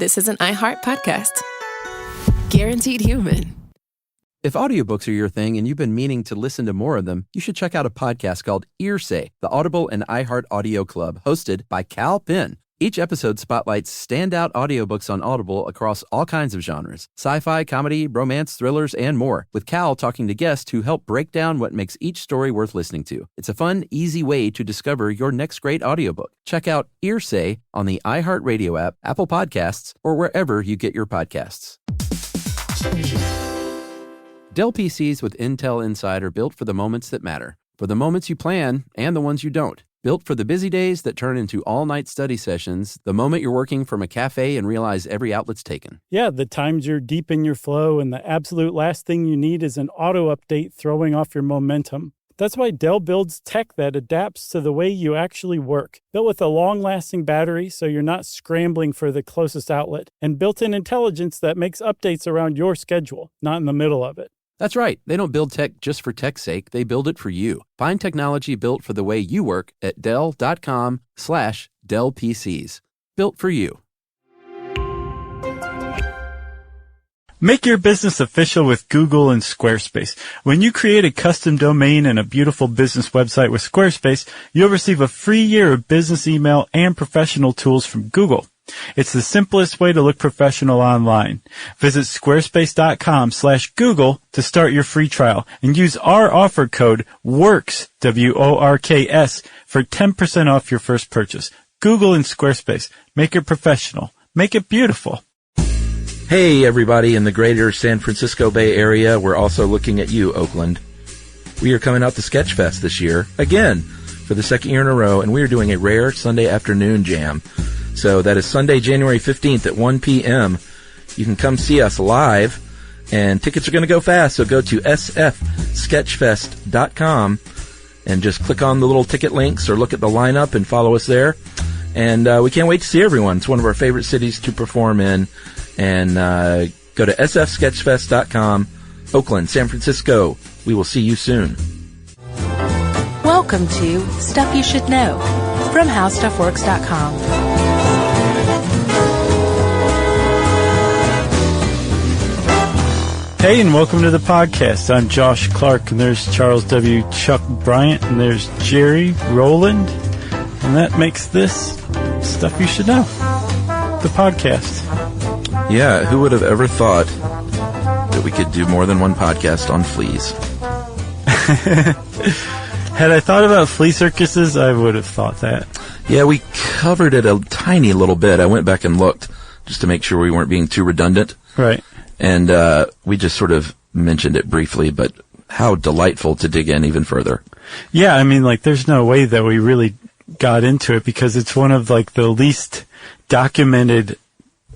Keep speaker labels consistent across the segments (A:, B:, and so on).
A: this is an iHeart podcast. Guaranteed human.
B: If audiobooks are your thing and you've been meaning to listen to more of them, you should check out a podcast called Earsay, the Audible and iHeart Audio Club, hosted by Cal Penn. Each episode spotlights standout audiobooks on Audible across all kinds of genres: sci-fi, comedy, romance, thrillers, and more, with Cal talking to guests who help break down what makes each story worth listening to. It's a fun, easy way to discover your next great audiobook. Check out Earsay on the iHeartRadio app, Apple Podcasts, or wherever you get your podcasts. Dell PCs with Intel Inside are built for the moments that matter, for the moments you plan and the ones you don't. Built for the busy days that turn into all-night study sessions, the moment you're working from a cafe and realize every outlet's taken.
C: Yeah, the times you're deep in your flow and the absolute last thing you need is an auto update throwing off your momentum. That's why Dell builds tech that adapts to the way you actually work. Built with a long-lasting battery so you're not scrambling for the closest outlet, and built-in intelligence that makes updates around your schedule, not in the middle of it.
B: That's right. They don't build tech just for tech's sake. They build it for you. Find technology built for the way you work at Dell.com/Dell PCs. Built for you.
D: Make your business official with Google and Squarespace. When you create a custom domain and a beautiful business website with Squarespace, you'll receive a free year of business email and professional tools from Google. It's the simplest way to look professional online. Visit squarespace.com/Google to start your free trial and use our offer code WORKS, WORKS, for 10% off your first purchase. Google and Squarespace. Make it professional. Make it beautiful.
E: Hey, everybody in the greater San Francisco Bay Area. We're also looking at you, Oakland. We are coming out to Sketchfest this year, again, for the second year in a row, and we are doing a rare Sunday afternoon jam. So that is Sunday, January 15th at 1 p.m. You can come see us live, and tickets are going to go fast, so go to sfsketchfest.com and just click on the little ticket links or look at the lineup and follow us there. And we can't wait to see everyone. It's one of our favorite cities to perform in. And go to sfsketchfest.com, Oakland, San Francisco. We will see you soon.
F: Welcome to Stuff You Should Know from HowStuffWorks.com.
D: Hey, and welcome to the podcast. I'm Josh Clark, and there's Charles W. Chuck Bryant, and there's Jerry Rowland, and that makes this Stuff You Should Know, the podcast.
E: Yeah, who would have ever thought that we could do more than one podcast on fleas?
D: Had I thought about flea circuses, I would have thought that.
E: Yeah, we covered it a tiny little bit. I went back and looked just to make sure we weren't being too redundant.
D: Right.
E: And we just sort of mentioned it briefly, but how delightful to dig in even further.
D: Yeah, I mean, like, there's no way that we really got into it because it's one of, like, the least documented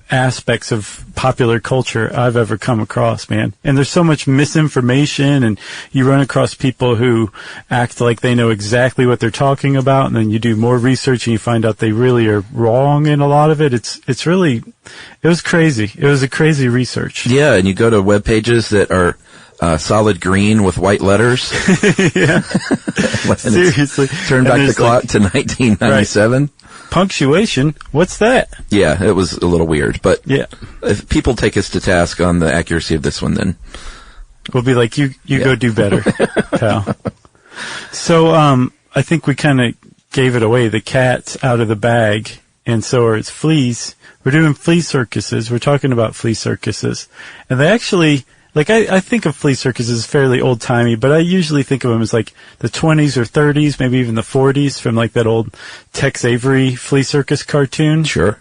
D: aspects of popular culture I've ever come across, man. And there's so much misinformation, and you run across people who act like they know exactly what they're talking about, and then you do more research and you find out they really are wrong in a lot of it. It was crazy. It was a crazy research.
E: Yeah, and you go to web pages that are solid green with white letters.
D: Yeah. Seriously.
E: Turn back the clock to 1997.
D: Right. Punctuation? What's that?
E: Yeah, it was a little weird, but
D: yeah,
E: if people take us to task on the accuracy of this one, then
D: we'll be like, you go do better, pal. So, I think we kind of gave it away. The cat's out of the bag, and so are its fleas. We're doing flea circuses. We're talking about flea circuses. And they actually, like, I think of flea circuses as fairly old-timey, but I usually think of them as, like, the 20s or 30s, maybe even the 40s, from, like, that old Tex Avery Flea Circus cartoon.
E: Sure.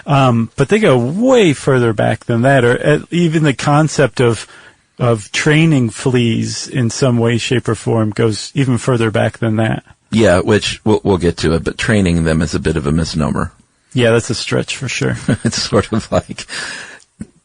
D: But they go way further back than that, or even the concept of training fleas in some way, shape, or form goes even further back than that.
E: Yeah, which we'll get to it, but training them is a bit of a misnomer.
D: Yeah, that's a stretch for sure.
E: It's sort of like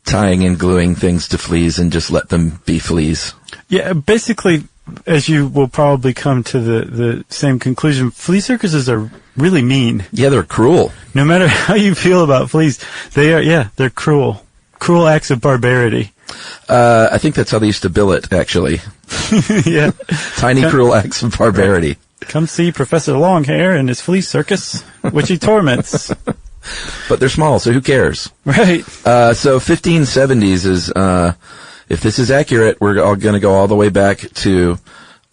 E: tying and gluing things to fleas and just let them be fleas.
D: Yeah, basically, as you will probably come to the same conclusion, flea circuses are really mean.
E: Yeah, they're cruel.
D: No matter how you feel about fleas, they're cruel. Cruel acts of barbarity.
E: I think that's how they used to bill it, actually.
D: Yeah.
E: Tiny cruel acts of barbarity.
D: Come see Professor Longhair and his flea circus, which he torments.
E: But they're small, so who cares?
D: Right.
E: So 1570s is, if this is accurate, we're all going to go all the way back to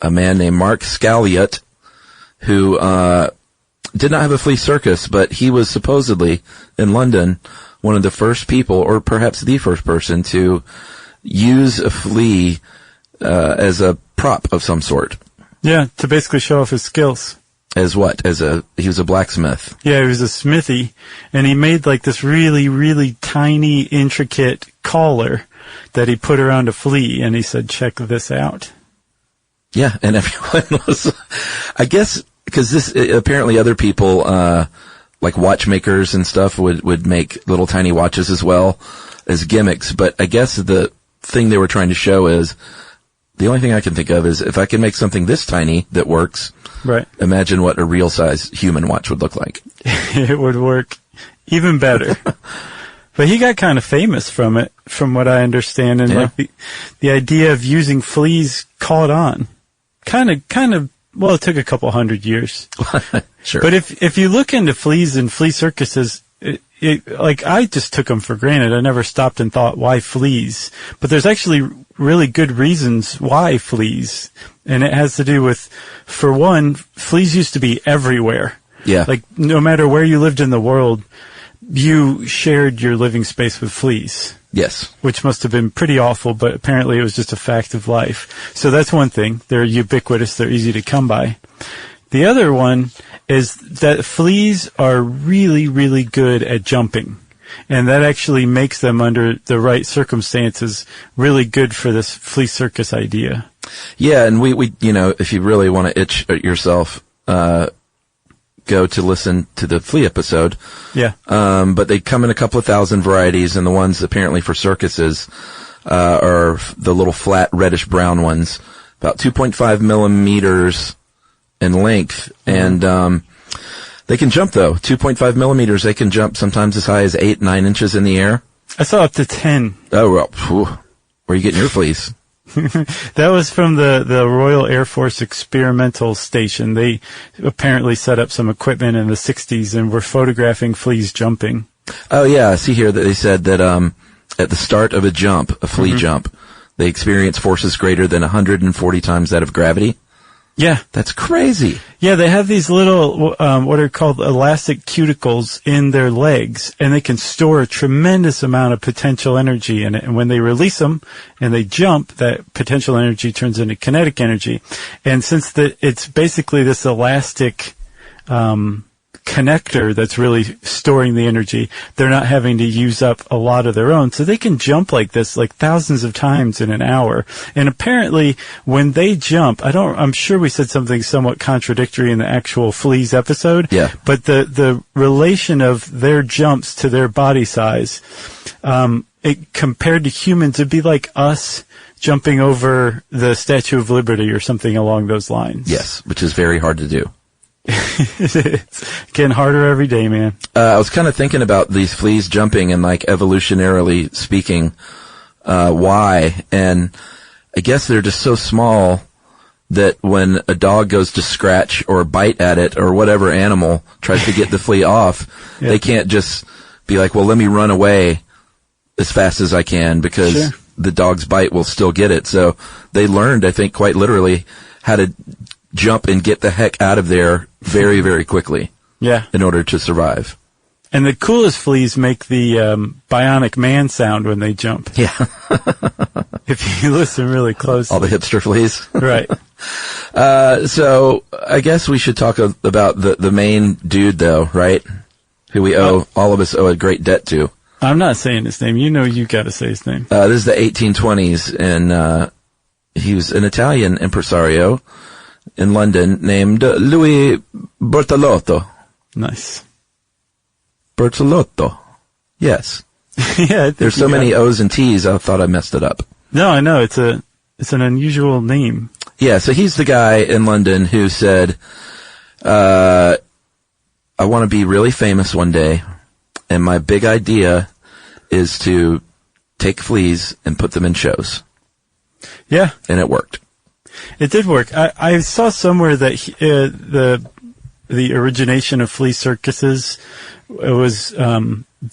E: a man named Mark Scalliot, who did not have a flea circus, but he was supposedly in London one of the first people, or perhaps the first person, to use a flea as a prop of some sort.
D: Yeah, to basically show off his skills.
E: As what? He was a blacksmith.
D: Yeah, he was a smithy, and he made like this really, really tiny, intricate collar that he put around a flea, and he said, check this out.
E: Yeah, and everyone was, I guess, because this, apparently other people, like watchmakers and stuff would make little tiny watches as well as gimmicks, but I guess the thing they were trying to show is, the only thing I can think of is if I can make something this tiny that works,
D: right?
E: Imagine what a real size human watch would look like.
D: It would work even better. But he got kind of famous from it, from what I understand, and like the idea of using fleas caught on. Kind of. Well, it took a couple hundred years.
E: Sure.
D: But if you look into fleas and flea circuses, like I just took them for granted. I never stopped and thought, why fleas? But there's actually really good reasons why fleas. And it has to do with, for one, fleas used to be everywhere.
E: Yeah.
D: Like no matter where you lived in the world, you shared your living space with fleas.
E: Yes.
D: Which must have been pretty awful, but apparently it was just a fact of life. So that's one thing. They're ubiquitous. They're easy to come by. The other one is that fleas are really, really good at jumping. And that actually makes them, under the right circumstances, really good for this flea circus idea.
E: Yeah, and we if you really want to itch yourself, go to listen to the flea episode.
D: Yeah.
E: But they come in a couple of thousand varieties, and the ones apparently for circuses are the little flat reddish brown ones, about 2.5 millimeters in length, and they can jump though. 2.5 millimeters, they can jump sometimes as high as 8-9 inches in the air.
D: I saw up to 10.
E: Oh well, whew. Where are you getting your fleas?
D: That was from the Royal Air Force Experimental Station. They apparently set up some equipment in the 60s and were photographing fleas jumping.
E: Oh yeah, I see here that they said that at the start of a jump, a flea jump, they experience forces greater than 140 times that of gravity.
D: Yeah.
E: That's crazy.
D: Yeah, they have these little, what are called elastic cuticles in their legs, and they can store a tremendous amount of potential energy in it. And when they release them and they jump, that potential energy turns into kinetic energy. And since it's basically this elastic, connector that's really storing the energy, they're not having to use up a lot of their own. So they can jump like this, like thousands of times in an hour. And apparently when they jump, I'm sure we said something somewhat contradictory in the actual fleas episode.
E: Yeah.
D: But the relation of their jumps to their body size, compared to humans, it'd be like us jumping over the Statue of Liberty or something along those lines.
E: Yes, which is very hard to do.
D: It's getting harder every day, man.
E: I was kind of thinking about these fleas jumping and, like, evolutionarily speaking, why. And I guess they're just so small that when a dog goes to scratch or bite at it, or whatever animal tries to get the flea off, they can't just be like, well, let me run away as fast as I can, because the dog's bite will still get it. So they learned, I think, quite literally, how to jump and get the heck out of there very, very quickly.
D: Yeah.
E: In order to survive.
D: And the coolest fleas make the bionic man sound when they jump.
E: Yeah.
D: If you listen really closely.
E: All the hipster fleas.
D: Right.
E: So I guess we should talk about the main dude, though, right? Who all of us owe a great debt to.
D: I'm not saying his name. You know you got to say his name.
E: This is the 1820s, and he was an Italian impresario in London named Louis Bertolotto.
D: Nice.
E: Bertolotto. Yes.
D: Yeah.
E: There's so many O's and T's, I thought I messed it up.
D: No, I know. It's an unusual name.
E: Yeah, so he's the guy in London who said, I want to be really famous one day, and my big idea is to take fleas and put them in shows.
D: Yeah.
E: And it worked.
D: It did work. I saw somewhere that the origination of flea circuses was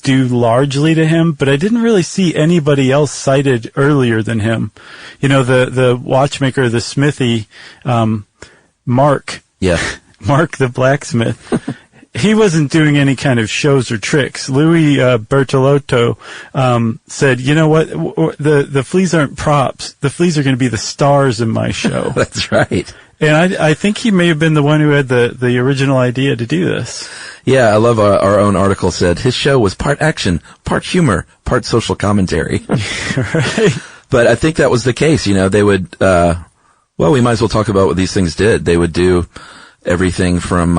D: due largely to him, but I didn't really see anybody else cited earlier than him. You know, the watchmaker, the smithy, Mark.
E: Yeah.
D: Mark the blacksmith. He wasn't doing any kind of shows or tricks. Louis Bertolotto said, you know what, the fleas aren't props. The fleas are going to be the stars in my show.
E: That's right.
D: And I think he may have been the one who had the original idea to do this.
E: Yeah, I love our own article said his show was part action, part humor, part social commentary.
D: Right.
E: But I think that was the case. You know, they would, we might as well talk about what these things did. They would do everything from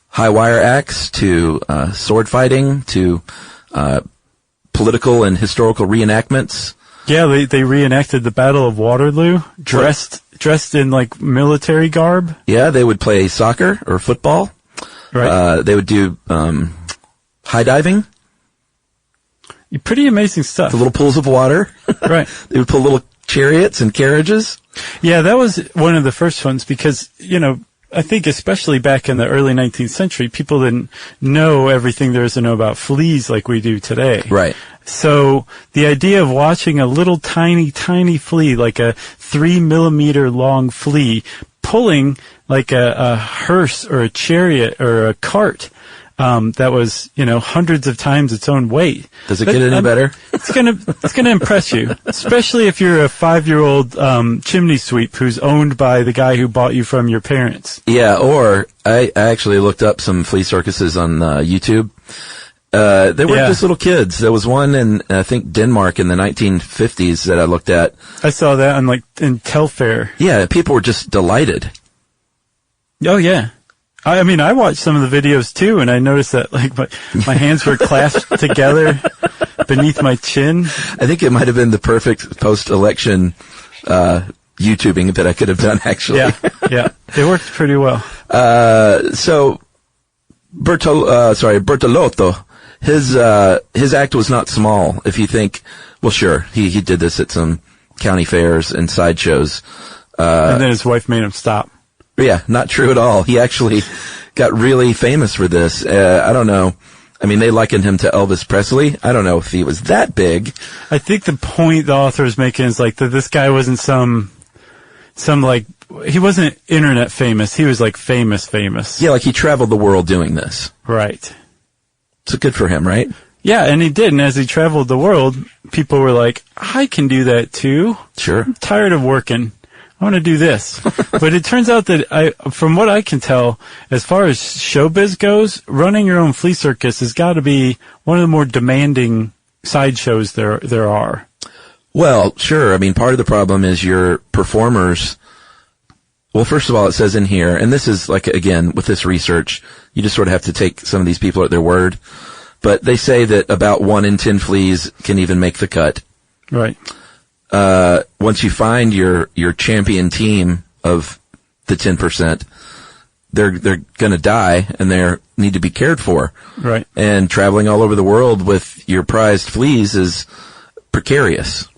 E: high wire acts to sword fighting to political and historical reenactments.
D: Yeah, they reenacted the Battle of Waterloo, dressed in like military garb.
E: Yeah, they would play soccer or football.
D: Right.
E: They would do high diving.
D: Pretty amazing stuff.
E: The little pools of water.
D: Right.
E: They would pull little chariots and carriages.
D: Yeah, that was one of the first ones because, you know, I think especially back in the early 19th century, people didn't know everything there is to know about fleas like we do today.
E: Right.
D: So the idea of watching a little tiny, tiny flea, like a 3 millimeter long flea, pulling like a hearse or a chariot or a cart, that was, you know, hundreds of times its own weight.
E: Does it get any better?
D: It's gonna impress you, especially if you're a 5-year-old chimney sweep who's owned by the guy who bought you from your parents.
E: Yeah, or I actually looked up some flea circuses on YouTube. They weren't just little kids. There was one in, I think, Denmark in the 1950s that I looked at.
D: I saw that in Telfair.
E: Yeah, people were just delighted.
D: Oh, yeah. I mean, I watched some of the videos too, and I noticed that like my hands were clasped together beneath my chin.
E: I think it might have been the perfect post-election YouTubing that I could have done, actually.
D: Yeah, it worked pretty well.
E: So Bertolotto, his act was not small. If you think, well, sure, he did this at some county fairs and sideshows.
D: And then his wife made him stop.
E: Yeah, not true at all. He actually got really famous for this. I don't know. I mean, they likened him to Elvis Presley. I don't know if he was that big.
D: I think the point the author is making is like that this guy wasn't some like, he wasn't internet famous. He was like famous.
E: Yeah, like he traveled the world doing this.
D: Right.
E: So good for him, right?
D: Yeah, and he did. And as he traveled the world, people were like, I can do that too.
E: Sure.
D: I'm tired of working. I want to do this. But it turns out that from what I can tell, as far as showbiz goes, running your own flea circus has got to be one of the more demanding sideshows there are.
E: Well, sure. I mean, part of the problem is your performers. Well, first of all, it says in here, and this is like, again, with this research, you just sort of have to take some of these people at their word. But they say that about 1 in 10 fleas can even make the cut.
D: Right.
E: Once you find your champion team of the 10%, they're gonna die and they need to be cared for.
D: Right.
E: And traveling all over the world with your prized fleas is precarious.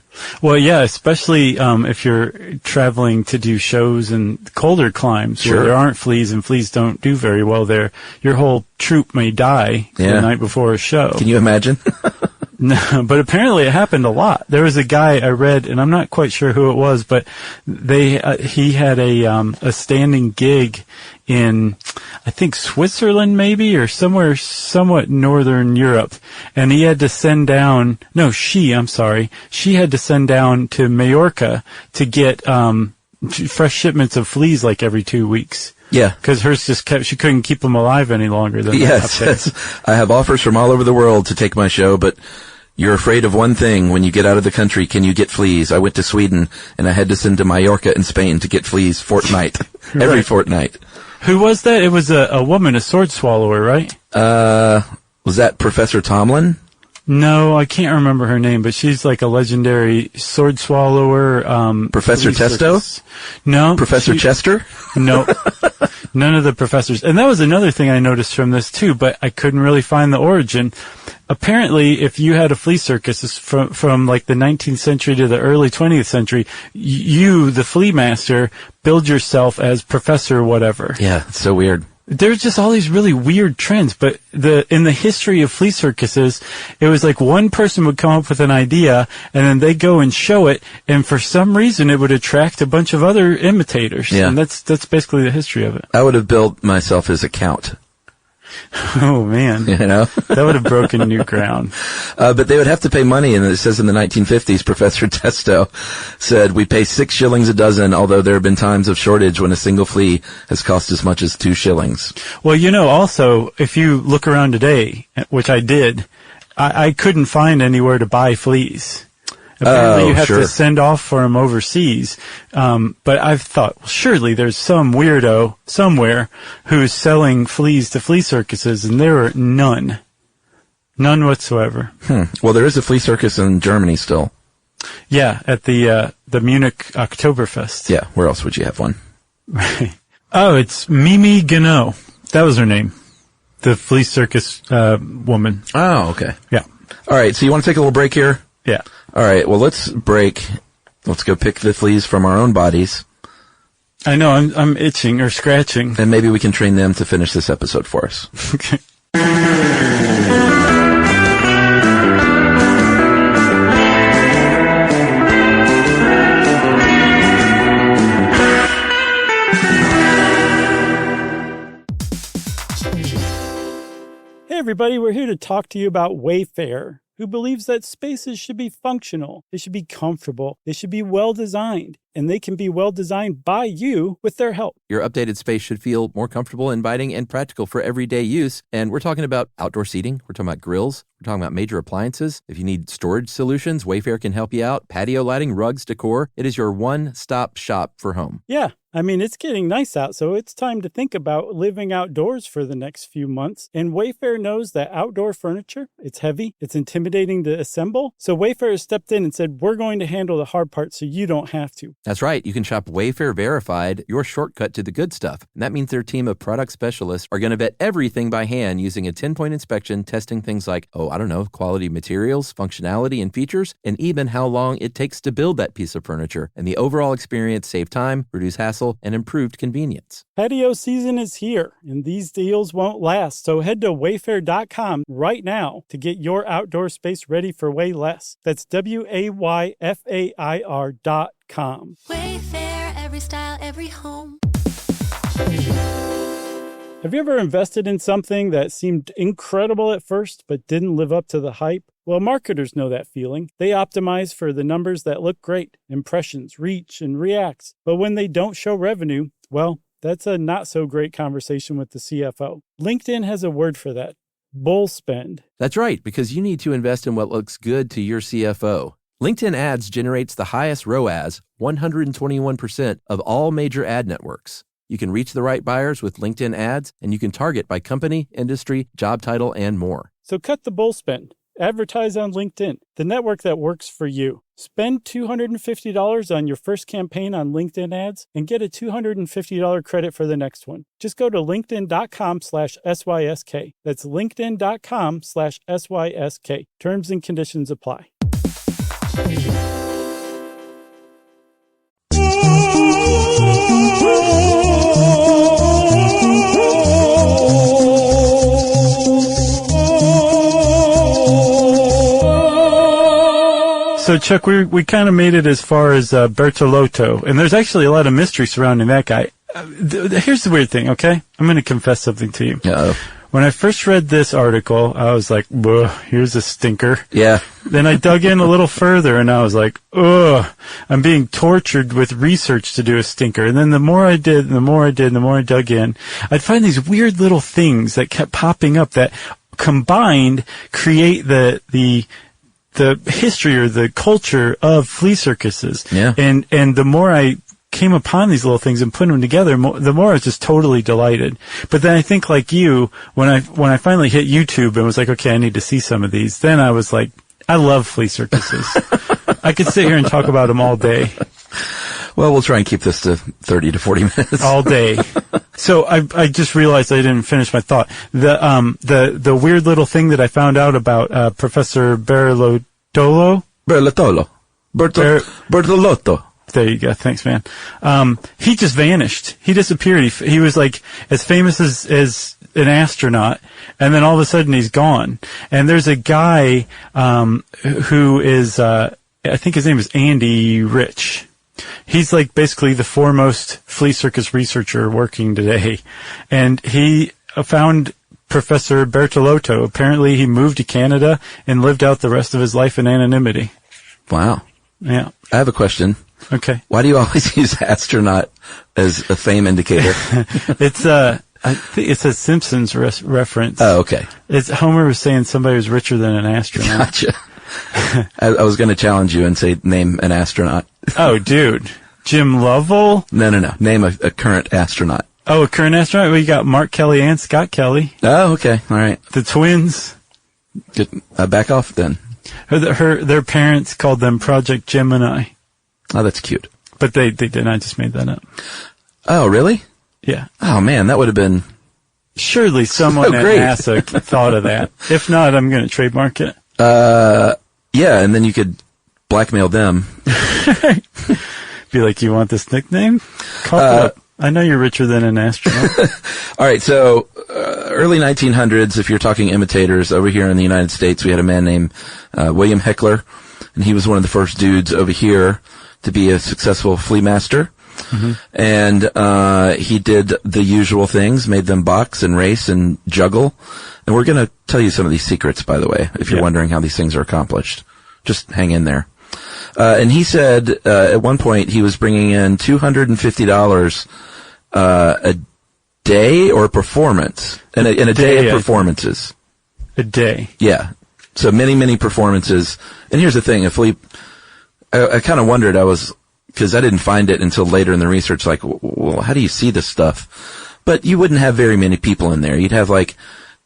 D: Well, yeah, especially if you're traveling to do shows in colder climes where there aren't fleas and fleas don't do very well there. Your whole troupe may die the night before a show.
E: Can you imagine?
D: No, but apparently it happened a lot. There was a guy I read, and I'm not quite sure who it was, but he had a standing gig in, I think, Switzerland maybe, or somewhere somewhat northern Europe, and he had to send down, she had to send down to Majorca to get fresh shipments of fleas like every 2 weeks.
E: Yeah.
D: Because hers she couldn't keep them alive any longer than that.
E: Yes. I have offers from all over the world to take my show, but you're afraid of one thing when you get out of the country. Can you get fleas? I went to Sweden and I had to send to Mallorca in Spain to get fleas every fortnight.
D: Who was that? It was a woman, a sword swallower, right?
E: Was that Professor Tomlin?
D: No, I can't remember her name, but she's like a legendary sword swallower.
E: Professor Testo?
D: No.
E: Professor Chester?
D: No. None of the professors. And that was another thing I noticed from this too, but I couldn't really find the origin. Apparently, if you had a flea circus from like the 19th century to the early 20th century, you, the flea master, billed yourself as Professor whatever.
E: Yeah, it's so weird.
D: There's just all these really weird trends, but in the history of flea circuses, it was like one person would come up with an idea, and then they go and show it, and for some reason it would attract a bunch of other imitators.
E: Yeah.
D: And that's basically the history of it.
E: I would have built myself his account.
D: Oh, man.
E: You know?
D: That would have broken new ground.
E: But they would have to pay money, and it says in the 1950s, Professor Testo said, we pay 6 shillings a dozen, although there have been times of shortage when a single flea has cost as much as 2 shillings.
D: Well, you know, also, if you look around today, which I did, I couldn't find anywhere to buy fleas. Apparently you have to send off for them overseas. But I've thought, well, surely there's some weirdo somewhere who's selling fleas to flea circuses, and there are none. None whatsoever.
E: Well, there is a flea circus in Germany still.
D: Yeah, at the Munich Oktoberfest.
E: Yeah, where else would you have one?
D: Right. Oh, it's Mimi Gano. That was her name. The flea circus woman.
E: Oh, okay.
D: Yeah.
E: All right, so you want to take a little break here?
D: Yeah.
E: All right, well, let's break. Let's go pick the fleas from our own bodies.
D: I know, I'm itching or scratching.
E: And maybe we can train them to finish this episode for us.
D: Okay.
C: Hey everybody, we're here to talk to you about Wayfair, who believes that spaces should be functional, they should be comfortable, they should be well designed, and they can be well designed by you with their help.
B: Your updated space should feel more comfortable, inviting, and practical for everyday use. And we're talking about outdoor seating. We're talking about grills. We're talking about major appliances. If you need storage solutions, Wayfair can help you out. Patio lighting, rugs, decor. It is your one-stop shop for home.
C: Yeah, I mean, it's getting nice out, so it's time to think about living outdoors for the next few months. And Wayfair knows that outdoor furniture, it's heavy, it's intimidating to assemble. So Wayfair has stepped in and said, we're going to handle the hard part so you don't have to.
B: That's right. You can shop Wayfair Verified, your shortcut to the good stuff. And that means their team of product specialists are going to vet everything by hand using a 10-point inspection, testing things like, quality materials, functionality and features, and even how long it takes to build that piece of furniture. And the overall experience save time, reduce hassle, and improved convenience.
C: Patio season is here, and these deals won't last. So head to wayfair.com right now to get your outdoor space ready for way less. That's WAYFAIR.com.
G: Wayfair, every style, every home.
C: Have you ever invested in something that seemed incredible at first but didn't live up to the hype? Well, marketers know that feeling. They optimize for the numbers that look great, impressions, reach, and reacts. But when they don't show revenue, well, that's a not so great conversation with the CFO. LinkedIn has a word for that: bull spend.
B: That's right, because you need to invest in what looks good to your CFO. LinkedIn Ads generates the highest ROAS, 121% of all major ad networks. You can reach the right buyers with LinkedIn Ads, and you can target by company, industry, job title, and more.
C: So cut the bull spend. Advertise on LinkedIn, the network that works for you. Spend $250 on your first campaign on LinkedIn Ads and get a $250 credit for the next one. Just go to linkedin.com/SYSK. That's linkedin.com/SYSK. Terms and conditions apply.
D: So, Chuck, we kind of made it as far as Bertolotto, and there's actually a lot of mystery surrounding that guy. Here's the weird thing, okay? I'm going to confess something to you.
E: Uh-oh.
D: When I first read this article, I was like, here's a stinker.
E: Yeah.
D: Then I dug in a little further, and I was like, I'm being tortured with research to do a stinker. And then the more I did, and the more I dug in, I'd find these weird little things that kept popping up that combined create the history or the culture of flea circuses.
E: Yeah.
D: And the more I came upon these little things and put them together, the more I was just totally delighted. But then I think, like you, when I finally hit YouTube and was like, okay, I need to see some of these, then I was like, I love flea circuses. I could sit here and talk about them all day.
E: Well, we'll try and keep this to 30 to 40 minutes.
D: All day. So I just realized I didn't finish my thought. The weird little thing that I found out about Professor Bertolotto. There you go. Thanks, man. He just vanished. He disappeared. He was like as famous as an astronaut, and then all of a sudden he's gone. And there's a guy who is, I think his name is Andy Rich. He's like basically the foremost Flea Circus researcher working today. And he found Professor Bertolotto. Apparently he moved to Canada and lived out the rest of his life in anonymity.
E: Wow.
D: Yeah.
E: I have a question.
D: Okay.
E: Why do you always use astronaut as a fame indicator?
D: I think it's a Simpsons reference.
E: Oh, okay.
D: It's Homer was saying somebody was richer than an astronaut.
E: Gotcha. I was going to challenge you and say name an astronaut.
D: Oh, dude. Jim Lovell?
E: No. Name a current astronaut.
D: Oh, a current astronaut? Well, you got Mark Kelly and Scott Kelly.
E: Oh, okay. All right.
D: The twins.
E: Back off then.
D: Their parents called them Project Gemini.
E: Oh, that's cute.
D: But they didn't. I just made that up.
E: Oh, really?
D: Yeah.
E: Oh, man, that would have been...
D: Surely someone at
E: great.
D: NASA thought of that. If not, I'm going to trademark it.
E: Yeah, and then you could blackmail them.
D: Be like, you want this nickname? Call it up. I know you're richer than an astronaut.
E: All right, so early 1900s, if you're talking imitators, over here in the United States, we had a man named William Heckler, and he was one of the first dudes over here to be a successful flea master. Mm-hmm. And he did the usual things, made them box and race and juggle. And we're going to tell you some of these secrets, by the way, if you're wondering how these things are accomplished. Just hang in there. And he said at one point he was bringing in $250 a day or performance, in a day of performances.
D: A day.
E: Yeah. So many performances. And here's the thing, I kind of wondered, because I didn't find it until later in the research, like, well, how do you see this stuff? But you wouldn't have very many people in there. You'd have like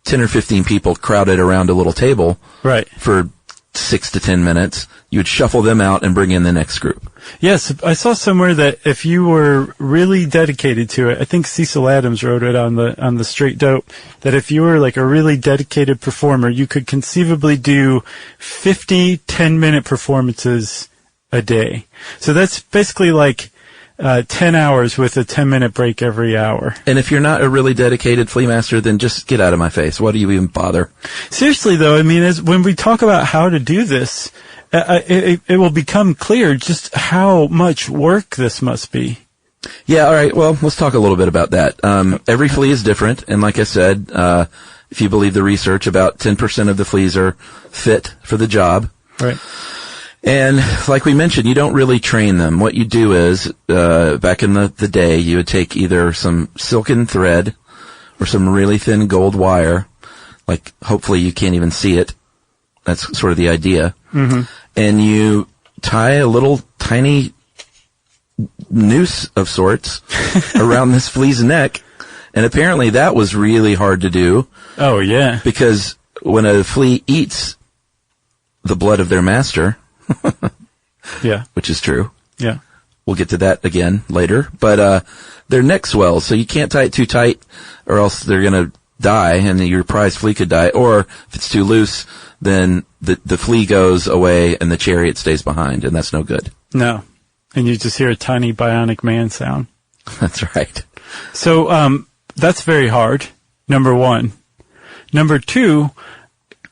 E: 10 or 15 people crowded around a little table.
D: Right.
E: For 6 to 10 minutes. You would shuffle them out and bring in the next group.
D: Yes, I saw somewhere that if you were really dedicated to it, I think Cecil Adams wrote it on the Straight Dope, that if you were like a really dedicated performer, you could conceivably do 50 10-minute performances a day. So that's basically like 10 hours with a 10-minute break every hour.
E: And if you're not a really dedicated flea master, then just get out of my face. Why do you even bother?
D: Seriously, though, I mean, when we talk about how to do this, it will become clear just how much work this must be.
E: Yeah, all right. Well, let's talk a little bit about that. Every flea is different. And like I said, if you believe the research, about 10% of the fleas are fit for the job.
D: Right.
E: And like we mentioned, you don't really train them. What you do is, back in the day, you would take either some silken thread or some really thin gold wire, like hopefully you can't even see it. That's sort of the idea. Mm-hmm. And you tie a little tiny noose of sorts around this flea's neck. And apparently that was really hard to do.
D: Oh, yeah.
E: Because when a flea eats the blood of their master,
D: yeah,
E: which is true.
D: Yeah.
E: We'll get to that again later. But their neck swells, so you can't tie it too tight or else they're going to die and your prize flea could die. Or if it's too loose, then the flea goes away and the chariot stays behind, and that's no good.
D: No. And you just hear a tiny bionic man sound.
E: That's right.
D: So that's very hard, number one. Number two,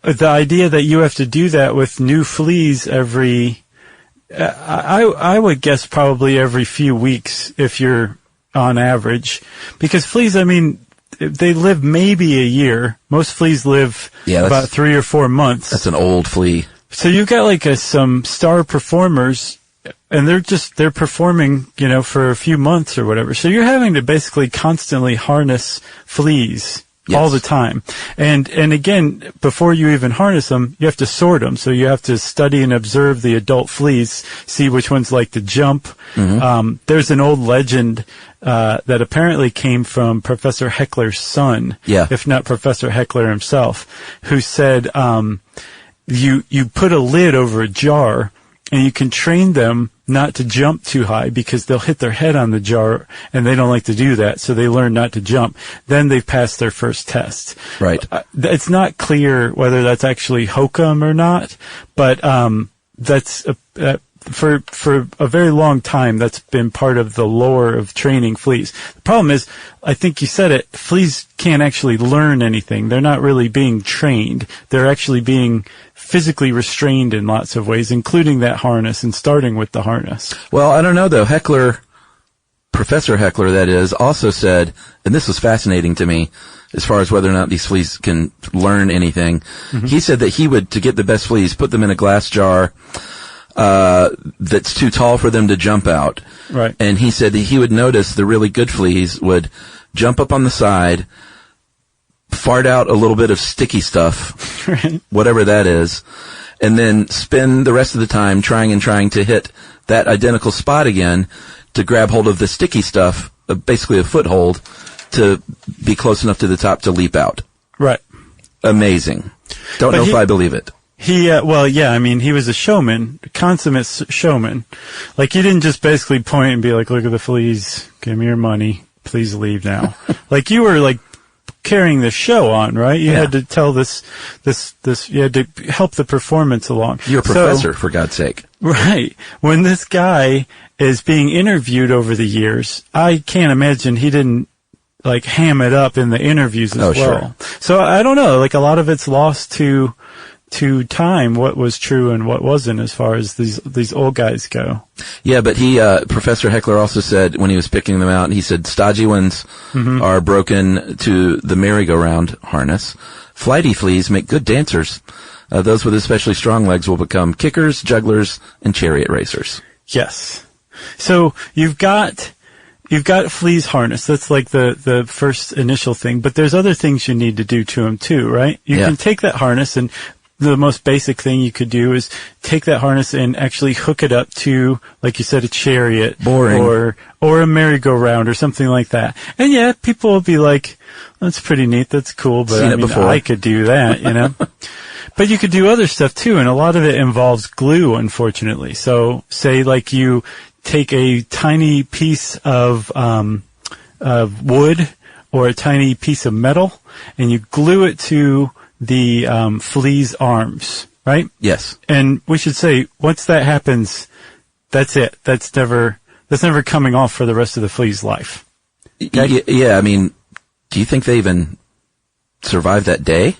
D: the idea that you have to do that with new fleas every, I would guess probably every few weeks if you're on average. Because fleas, I mean, they live maybe a year. Most fleas live about 3 or 4 months.
E: That's an old flea.
D: So you've got like some star performers, and they're performing, for a few months or whatever. So you're having to basically constantly harness fleas. Yes. All the time. And again, before you even harness them, you have to sort them. So you have to study and observe the adult fleas, see which ones like to jump. Mm-hmm. There's an old legend that apparently came from Professor Heckler's son, if not Professor Heckler himself, who said you put a lid over a jar and you can train them not to jump too high because they'll hit their head on the jar and they don't like to do that. So they learn not to jump. Then they've passed their first test.
E: Right.
D: It's not clear whether that's actually hokum or not, but that's for a very long time, that's been part of the lore of training fleas. The problem is, I think you said it, fleas can't actually learn anything. They're not really being trained. They're actually being physically restrained in lots of ways, including that harness and starting with the harness.
E: Well, I don't know though. Professor Heckler, that is, also said, and this was fascinating to me, as far as whether or not these fleas can learn anything. Mm-hmm. He said that he would, to get the best fleas, put them in a glass jar that's too tall for them to jump out.
D: Right.
E: And he said that he would notice the really good fleas would jump up on the side, fart out a little bit of sticky stuff,
D: right,
E: whatever that is, and then spend the rest of the time trying to hit that identical spot again to grab hold of the sticky stuff, basically a foothold, to be close enough to the top to leap out.
D: Right.
E: Amazing. Don't know if I believe it.
D: Well, yeah, I mean, he was a showman, a consummate showman. Like, he didn't just basically point and be like, look at the fleas, give me your money, please leave now. Like, you were, like, carrying the show on, right? You had to tell this, you had to help the performance along.
E: You're a professor, for God's sake.
D: Right. When this guy is being interviewed over the years, I can't imagine he didn't, like, ham it up in the interviews as well. Sure. So I don't know, like, a lot of it's lost to time, what was true and what wasn't, as far as these old guys go.
E: Yeah, but Professor Heckler also said, when he was picking them out, he said stodgy ones are broken to the merry-go-round harness. Flighty fleas make good dancers. Those with especially strong legs will become kickers, jugglers, and chariot racers.
D: Yes. So you've got flea's harness. That's like the first initial thing, but there's other things you need to do to them too, right? You can take that harness, and the most basic thing you could do is take that harness and actually hook it up to, like you said, a chariot.
E: Boring.
D: Or a merry-go-round or something like that. And yeah, people will be like, that's pretty neat, that's cool, but I mean, I could do that, you know? But you could do other stuff too, and a lot of it involves glue, unfortunately. So say like you take a tiny piece of wood or a tiny piece of metal, and you glue it to the flea's arms, right?
E: Yes.
D: And we should say, once that happens, that's it. That's never coming off for the rest of the flea's life. Okay?
E: Yeah, I mean, do you think they even survive that day?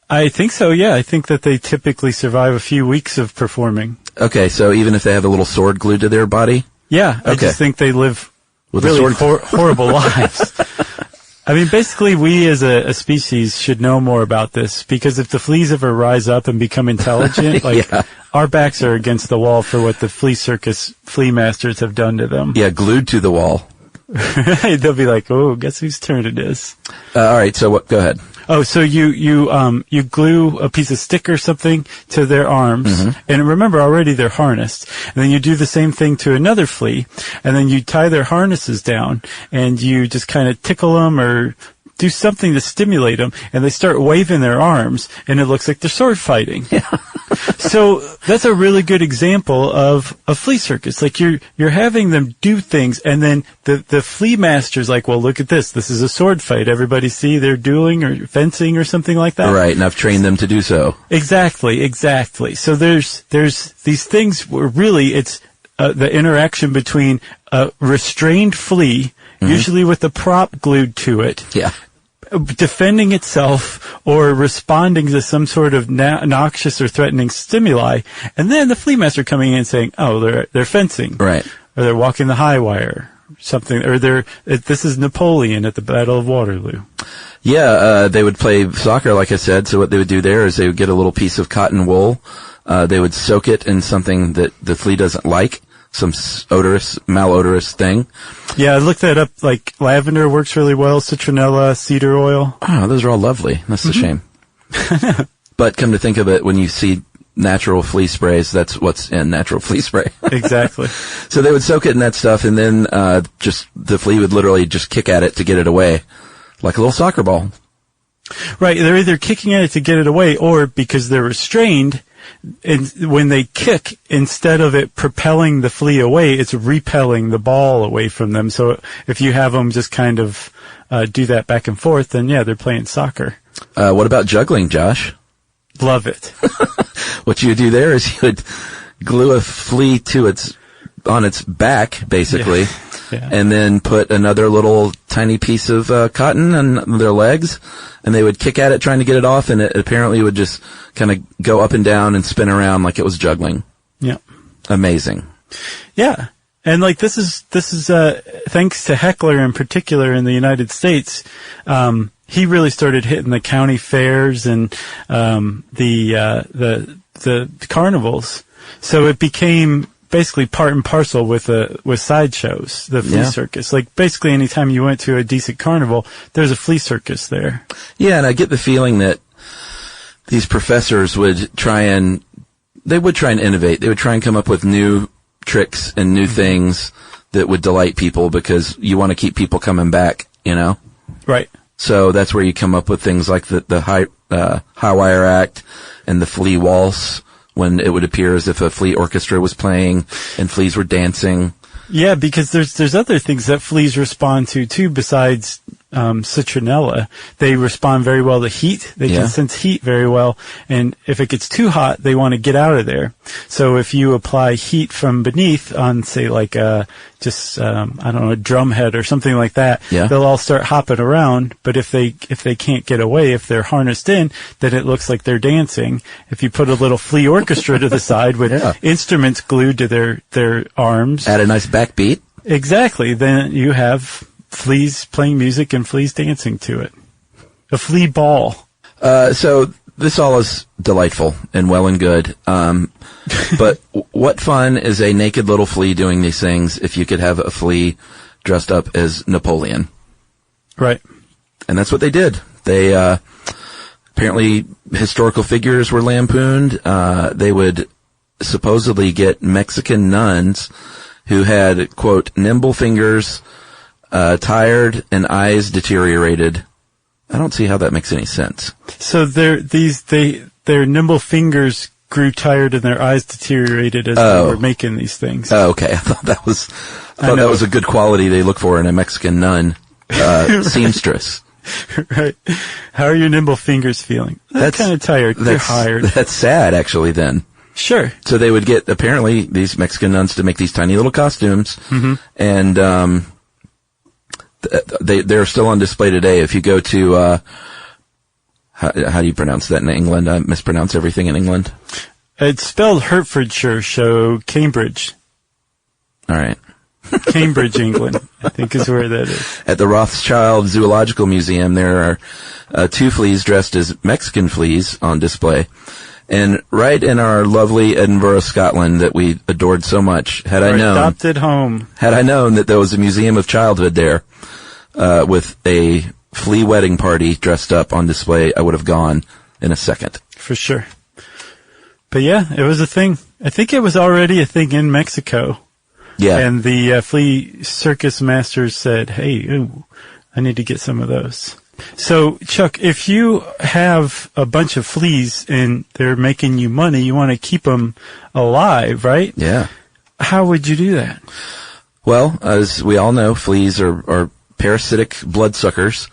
D: I think so, yeah. I think that they typically survive a few weeks of performing.
E: Okay, so even if they have a little sword glued to their body?
D: Yeah, I just think they live with really horrible lives. I mean, basically, we as a species should know more about this, because if the fleas ever rise up and become intelligent, like, our backs are against the wall for what the Flea Circus flea masters have done to them.
E: Yeah, glued to the wall.
D: They'll be like, oh, guess whose turn it is.
E: All right, so what? Go ahead.
D: Oh, so you glue a piece of stick or something to their arms, and remember, already they're harnessed. And then you do the same thing to another flea, and then you tie their harnesses down, and you just kind of tickle them or do something to stimulate them, and they start waving their arms, and it looks like they're sword fighting. Yeah. So that's a really good example of a flea circus. Like, you're having them do things, and then the flea master's like, well, look at this. This is a sword fight. Everybody see they're dueling or fencing or something like that?
E: Right, and I've trained them to do so.
D: Exactly. So there's these things where really it's the interaction between a restrained flea, usually with a prop glued to it.
E: Yeah.
D: Defending itself or responding to some sort of noxious or threatening stimuli, and then the flea master coming in and saying, oh, they're fencing.
E: Right.
D: Or they're walking the high wire, something, or this is Napoleon at the Battle of Waterloo.
E: Yeah, they would play soccer, like I said, so what they would do there is they would get a little piece of cotton wool, they would soak it in something that the flea doesn't like, some malodorous thing.
D: Yeah, I looked that up. Like, lavender works really well, citronella, cedar oil.
E: Oh, those are all lovely. That's a shame. But come to think of it, when you see natural flea sprays, that's what's in natural flea spray.
D: Exactly.
E: So they would soak it in that stuff, and then just the flea would literally just kick at it to get it away, like a little soccer ball.
D: Right. They're either kicking at it to get it away, or because they're restrained, and when they kick, instead of it propelling the flea away, it's repelling the ball away from them. So if you have them just kind of do that back and forth, then yeah, they're playing soccer.
E: What about juggling, Josh?
D: Love it.
E: What you would do there is you would glue a flea on its back, basically,
D: Yeah.
E: and then put another little tiny piece of cotton on their legs, and they would kick at it trying to get it off, and it apparently would just kind of go up and down and spin around like it was juggling.
D: Yeah.
E: Amazing.
D: Yeah. And like this is thanks to Heckler in particular in the United States. He really started hitting the county fairs and the carnivals. So it became basically part and parcel with sideshows, the flea circus. Like basically anytime you went to a decent carnival, there's a flea circus there.
E: Yeah, and I get the feeling that these professors would try and innovate. They would try and come up with new tricks and new things that would delight people because you want to keep people coming back, you know?
D: Right.
E: So that's where you come up with things like the high wire act and the flea waltz, when it would appear as if a flea orchestra was playing and fleas were dancing.
D: Yeah, because there's other things that fleas respond to too besides citronella. They respond very well to heat. They can sense heat very well. And if it gets too hot, they want to get out of there. So if you apply heat from beneath on, say, like a drum head or something like that, they'll all start hopping around. But if they can't get away, if they're harnessed in, then it looks like they're dancing. If you put a little flea orchestra to the side with instruments glued to their arms.
E: Add a nice backbeat.
D: Exactly. Then you have fleas playing music and fleas dancing to it. A flea ball.
E: So this all is delightful and well and good. But what fun is a naked little flea doing these things if you could have a flea dressed up as Napoleon?
D: Right.
E: And that's what they did. They, apparently historical figures were lampooned. They would supposedly get Mexican nuns who had, quote, nimble fingers, tired and eyes deteriorated. I don't see how that makes any sense.
D: So their nimble fingers grew tired and their eyes deteriorated as they were making these things.
E: Oh, okay. I thought that was a good quality they look for in a Mexican nun, seamstress.
D: Right. How are your nimble fingers feeling? They're kind of tired. They're tired. That's
E: sad, actually, then.
D: Sure.
E: So they would get, apparently, these Mexican nuns to make these tiny little costumes, and they're still on display today. If you go to, how do you pronounce that in England? I mispronounce everything in England.
D: It's spelled Hertfordshire, so Cambridge.
E: All right.
D: Cambridge, England, I think is where that is.
E: At the Rothschild Zoological Museum, there are 2 fleas dressed as Mexican fleas on display. And right in our lovely Edinburgh, Scotland, that we adored so much, had I known that there was a museum of childhood there, with a flea wedding party dressed up on display, I would have gone in a second.
D: For sure. But yeah, it was a thing. I think it was already a thing in Mexico.
E: Yeah.
D: And the flea circus masters said, hey, I need to get some of those. So, Chuck, if you have a bunch of fleas and they're making you money, you want to keep them alive, right?
E: Yeah.
D: How would you do that?
E: Well, as we all know, fleas are parasitic bloodsuckers.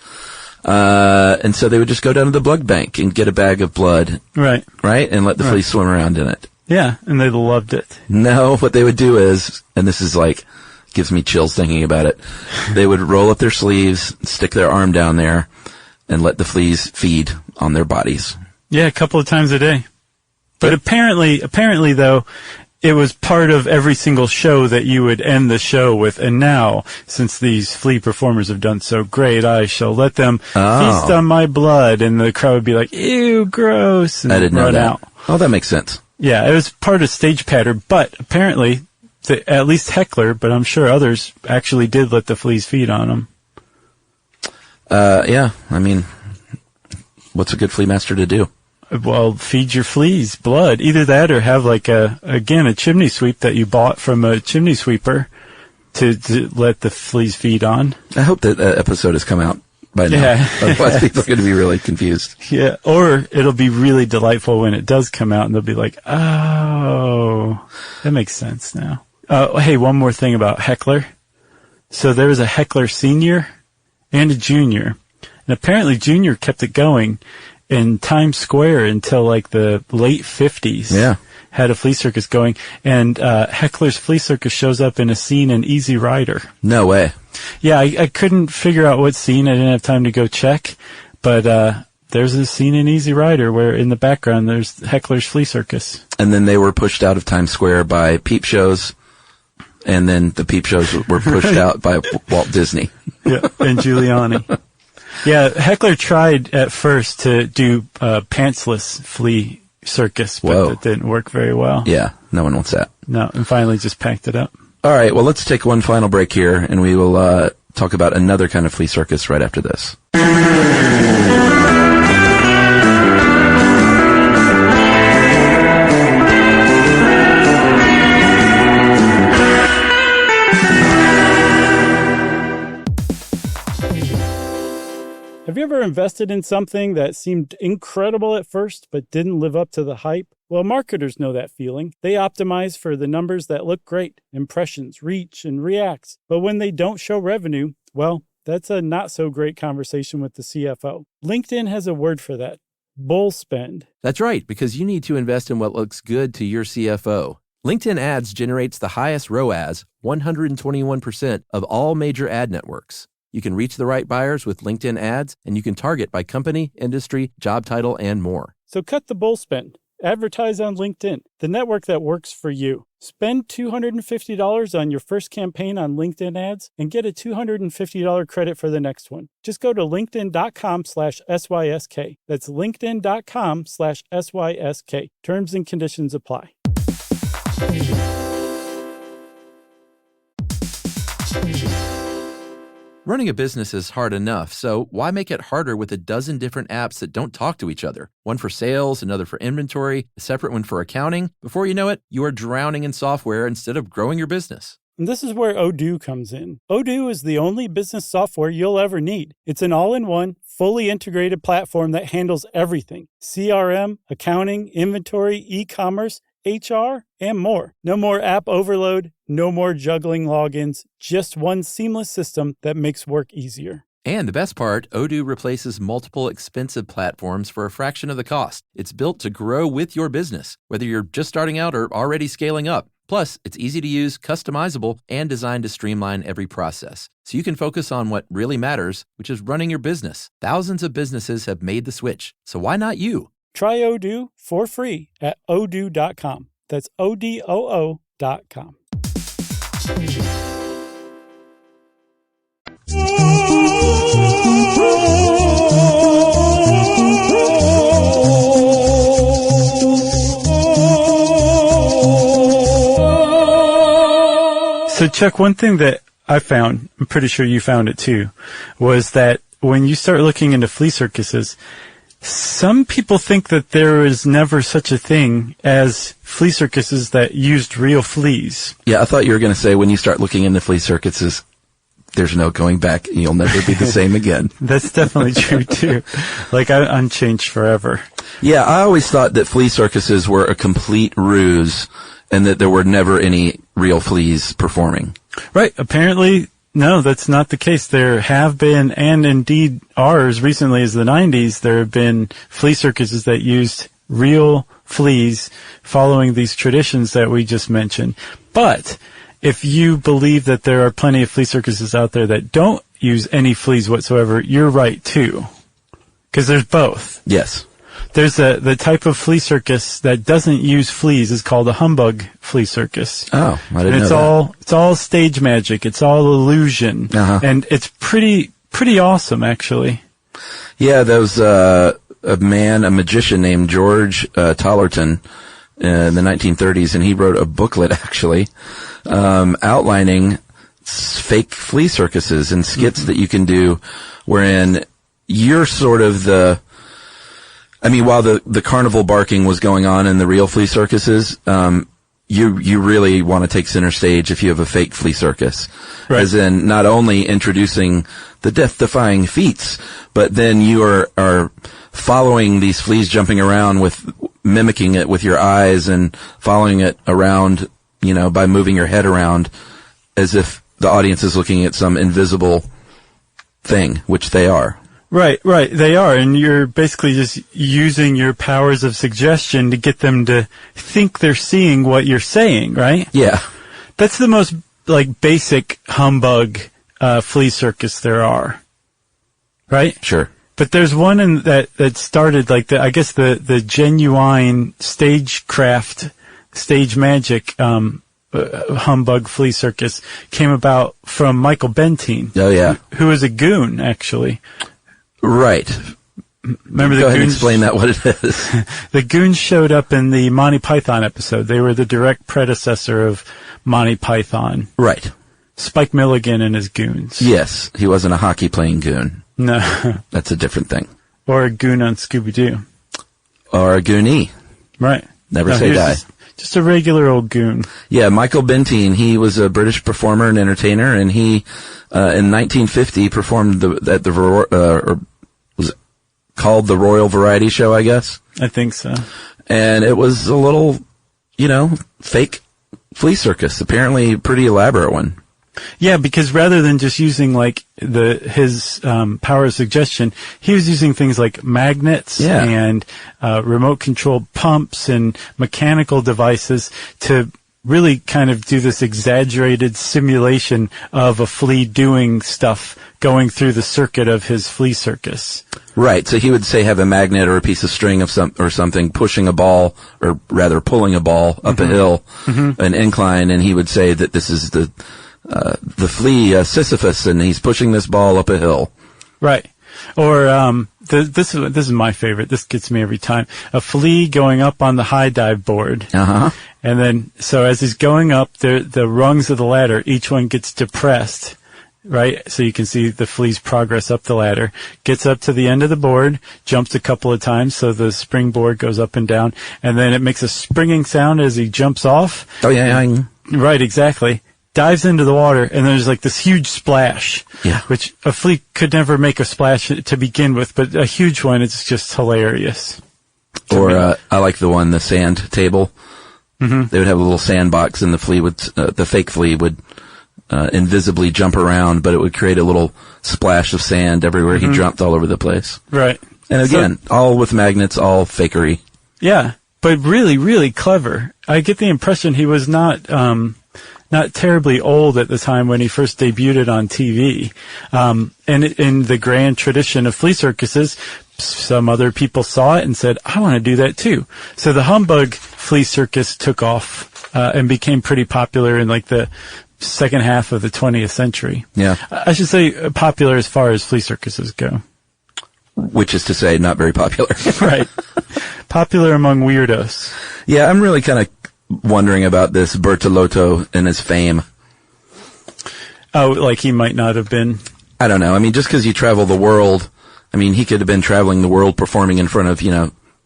E: And so they would just go down to the blood bank and get a bag of blood.
D: Right.
E: Right? And let the fleas swim around in it.
D: Yeah, and they loved it.
E: No, what they would do is, and this is like, gives me chills thinking about it, they would roll up their sleeves, stick their arm down there, and let the fleas feed on their bodies.
D: Yeah, a couple of times a day. But apparently though, it was part of every single show that you would end the show with. And now, since these flea performers have done so great, I shall let them feast on my blood. And the crowd would be like, ew, gross. And
E: I didn't know that.
D: Out.
E: Oh, that makes sense.
D: Yeah, it was part of stage pattern, but apparently, at least Heckler, but I'm sure others actually did let the fleas feed on them.
E: Yeah, I mean, what's a good flea master to do?
D: Well, feed your fleas blood. Either that or have like a chimney sweep that you bought from a chimney sweeper to let the fleas feed on.
E: I hope that episode has come out by now.
D: Yeah.
E: Otherwise people are going to be really confused.
D: Yeah, or it'll be really delightful when it does come out and they'll be like, oh, that makes sense now. Hey, one more thing about Heckler. So there was a Heckler senior and a junior. And apparently junior kept it going in Times Square until like the late 50s.
E: Yeah.
D: had a flea circus going, and Heckler's Flea Circus shows up in a scene in Easy Rider.
E: No way.
D: Yeah, I couldn't figure out what scene. I didn't have time to go check, but there's a scene in Easy Rider where in the background there's Heckler's Flea Circus.
E: And then they were pushed out of Times Square by peep shows, and then the peep shows were pushed out by Walt Disney.
D: Yeah, and Giuliani. Yeah, Heckler tried at first to do pantsless flea circus, but it didn't work very well.
E: Yeah, no one wants that.
D: No, and finally just packed it up.
E: All right, well, let's take one final break here, and we will talk about another kind of flea circus right after this.
C: Have you ever invested in something that seemed incredible at first but didn't live up to the hype? Well, marketers know that feeling. They optimize for the numbers that look great, impressions, reach, and reacts. But when they don't show revenue, well, that's a not so great conversation with the CFO. LinkedIn has a word for that: bull spend.
B: That's right, because you need to invest in what looks good to your CFO. LinkedIn Ads generates the highest ROAS, 121% of all major ad networks. You can reach the right buyers with LinkedIn Ads, and you can target by company, industry, job title, and more.
C: So cut the bull spend. Advertise on LinkedIn, the network that works for you. Spend $250 on your first campaign on LinkedIn Ads and get a $250 credit for the next one. Just go to linkedin.com/SYSK. That's linkedin.com/SYSK. Terms and conditions apply.
B: Running a business is hard enough, so why make it harder with a dozen different apps that don't talk to each other? One for sales, another for inventory, a separate one for accounting. Before you know it, you are drowning in software instead of growing your business.
C: And this is where Odoo comes in. Odoo is the only business software you'll ever need. It's an all-in-one, fully integrated platform that handles everything: CRM, accounting, inventory, e-commerce, HR, and more. No more app overload, no more juggling logins, just one seamless system that makes work easier.
B: And the best part, Odoo replaces multiple expensive platforms for a fraction of the cost. It's built to grow with your business, whether you're just starting out or already scaling up. Plus, it's easy to use, customizable, and designed to streamline every process. So you can focus on what really matters, which is running your business. Thousands of businesses have made the switch. So why not you?
C: Try Odoo for free at odoo.com. That's ODOO.com.
D: So, Chuck, one thing that I found, I'm pretty sure you found it too, was that when you start looking into flea circuses, some people think that there is never such a thing as flea circuses that used real fleas.
E: Yeah, I thought you were going to say when you start looking into flea circuses, there's no going back. You'll never be the same again.
D: That's definitely true, too. Like, I'm changed forever.
E: Yeah, I always thought that flea circuses were a complete ruse and that there were never any real fleas performing.
D: Right. Apparently, no, that's not the case. There have been, and indeed are as recently as the 90s, there have been flea circuses that used real fleas following these traditions that we just mentioned. But if you believe that there are plenty of flea circuses out there that don't use any fleas whatsoever, you're right too. Because there's both.
E: Yes.
D: There's the type of flea circus that doesn't use fleas is called a humbug flea circus.
E: Oh, I didn't know that.
D: It's all stage magic. It's all illusion. Uh-huh. And it's pretty awesome, actually.
E: Yeah, there was a magician named George Tollerton in the 1930s, and he wrote a booklet, actually, outlining fake flea circuses and skits that you can do wherein you're sort of while the carnival barking was going on in the real flea circuses, you really want to take center stage if you have a fake flea circus. Right. As in not only introducing the death-defying feats, but then you are following these fleas jumping around mimicking it with your eyes and following it around, by moving your head around as if the audience is looking at some invisible thing, which they are.
D: Right. They are. And you're basically just using your powers of suggestion to get them to think they're seeing what you're saying, right?
E: Yeah.
D: That's the most, basic humbug flea circus there are. Right?
E: Sure.
D: But there's one that started, the genuine stagecraft, stage magic, humbug flea circus came about from Michael Bentine.
E: Oh, yeah.
D: Who is a goon, actually.
E: Right.
D: Remember
E: Go ahead and explain that, what it is.
D: The goons showed up in the Monty Python episode. They were the direct predecessor of Monty Python.
E: Right.
D: Spike Milligan and his goons.
E: Yes. He wasn't a hockey playing goon.
D: No.
E: That's a different thing.
D: Or a goon on Scooby-Doo.
E: Or a goonie.
D: Right.
E: Never say die.
D: Just a regular old goon.
E: Yeah, Michael Bentine, he was a British performer and entertainer, and he, in 1950, performed was it called the Royal Variety Show, I guess?
D: I think so.
E: And it was a little, fake flea circus. Apparently a pretty elaborate one.
D: Yeah, because rather than just using his power of suggestion, he was using things like magnets and remote controlled pumps and mechanical devices to really kind of do this exaggerated simulation of a flea doing stuff going through the circuit of his flea circus.
E: Right. So he would say have a magnet or a piece of string or something pushing a ball, or rather pulling a ball up a hill, an incline, and he would say that this is the flea Sisyphus, and he's pushing this ball up a hill. Right.
D: Or this is my favorite. This gets me every time. A flea going up on the high dive board.
E: Uh-huh.
D: And then, so as he's going up, the rungs of the ladder, each one gets depressed, right? So you can see the flea's progress up the ladder. Gets up to the end of the board, jumps a couple of times, so the springboard goes up and down, and then it makes a springing sound as he jumps off.
E: Oh, yeah.
D: Right, exactly. Dives into the water, and there's this huge splash.
E: Yeah.
D: Which a flea could never make a splash to begin with, but a huge one, it's just hilarious.
E: Or, I like the sand table. Mm-hmm. They would have a little sandbox, and the fake flea would, invisibly jump around, but it would create a little splash of sand everywhere he jumped all over the place.
D: Right.
E: And again, all with magnets, all fakery.
D: Yeah. But really, really clever. I get the impression he was not terribly old at the time when he first debuted on TV. And in the grand tradition of flea circuses, some other people saw it and said, I want to do that too. So the humbug flea circus took off, and became pretty popular in the second half of the 20th century.
E: Yeah.
D: I should say popular as far as flea circuses go.
E: Which is to say, not very popular.
D: Right. Popular among weirdos.
E: Yeah, I'm really kind of wondering about this Bertolotto and his fame.
D: Oh, he might not have been.
E: I don't know. I mean, just because you travel the world, he could have been traveling the world performing in front of,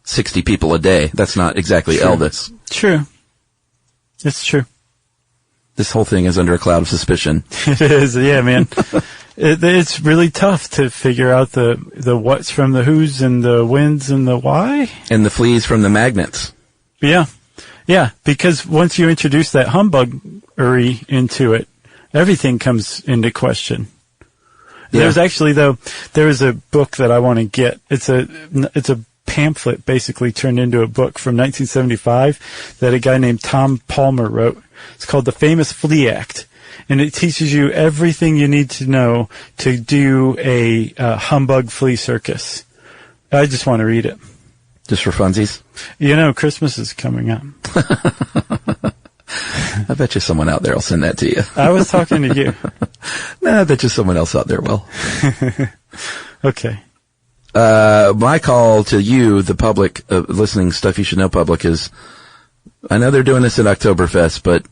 E: 60 people a day. That's not exactly Elvis.
D: True. It's true.
E: This whole thing is under a cloud of suspicion.
D: It is, yeah, man. It's really tough to figure out the what's from the who's and the when's and the why.
E: And the fleas from the magnets.
D: Yeah. Yeah, because once you introduce that humbuggery into it, everything comes into question. Yeah. There's actually, there is a book that I want to get. It's a pamphlet basically turned into a book from 1975 that a guy named Tom Palmer wrote. It's called The Famous Flea Act. And it teaches you everything you need to know to do a humbug flea circus. I just want to read it.
E: Just for funsies?
D: Christmas is coming up.
E: I bet you someone out there will send that to you.
D: I was talking to you.
E: Nah, I bet you someone else out there will.
D: Okay.
E: My call to you, the public, listening Stuff You Should Know public, is, I know they're doing this at Oktoberfest, but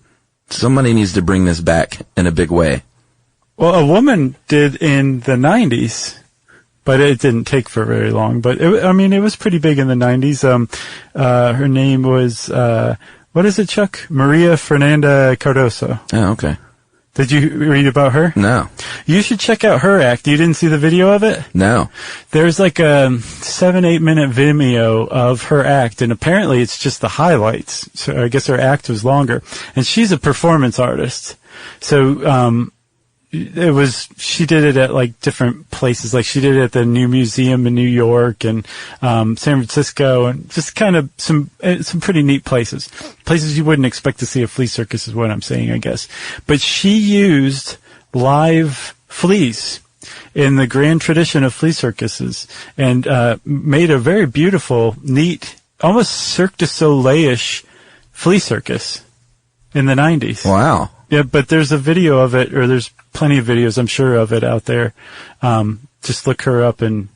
E: somebody needs to bring this back in a big way.
D: Well, a woman did in the 90s, but it didn't take for very long. But it was pretty big in the 90s. Her name was, what is it, Chuck? Maria Fernanda Cardoso.
E: Oh, okay.
D: Did you read about her?
E: No.
D: You should check out her act. You didn't see the video of it?
E: No.
D: There's a 7-8 minute Vimeo of her act, and apparently it's just the highlights. So I guess her act was longer. And she's a performance artist. So, she did it at like different places. Like she did it at the New Museum in New York and San Francisco, and just kind of some pretty neat places you wouldn't expect to see a flea circus, is what I'm saying, I guess. But she used live fleas in the grand tradition of flea circuses, and made a very beautiful, neat, almost Cirque du Soleil-ish flea circus in the 90s.
E: Wow.
D: Yeah, but there's a video of it, or there's plenty of videos, I'm sure, of it out there. Just look her up and